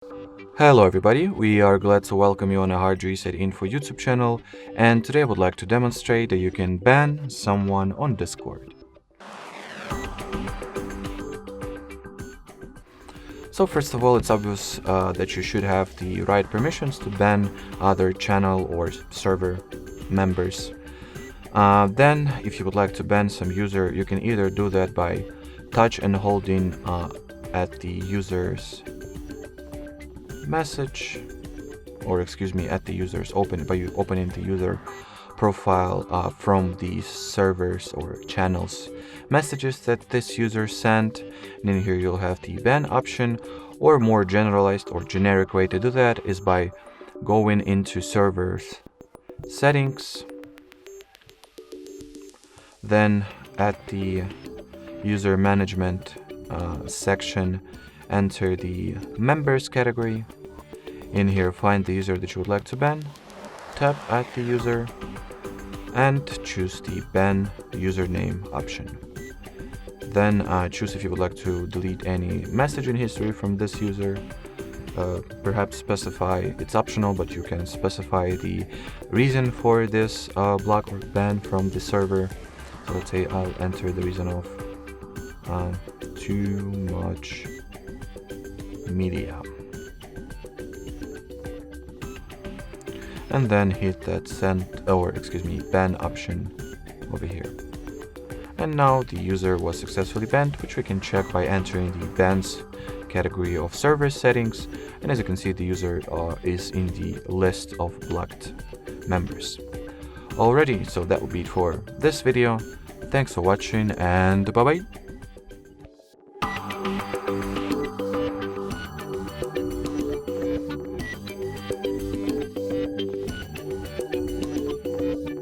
Hello everybody, we are glad to welcome you on a HardReset.Info YouTube channel, and today I would like to demonstrate that you can ban someone on Discord. So first of all, it's obvious that you should have the right permissions to ban other channel or server members. Then, if you would like to ban some user, you can either do that by touch and holding at the user's message, or at the user's by opening the user profile from the servers or channels messages that this user sent. And in here you'll have the ban option, or more generalized or generic way to do that is by going into servers settings, then at the user management section, enter the members category. In here, find the user that you would like to ban, tap at the user, and choose the ban username option. Then choose if you would like to delete any messaging history from this user. Perhaps specify, it's optional, but you can specify the reason for this block or ban from the server. So let's say I'll enter the reason of too much media. And then hit that ban option over here. And now the user was successfully banned, which we can check by entering the bans category of server settings. And as you can see, the user is in the list of blocked members. Alrighty, so that will be it for this video. Thanks for watching, and bye bye.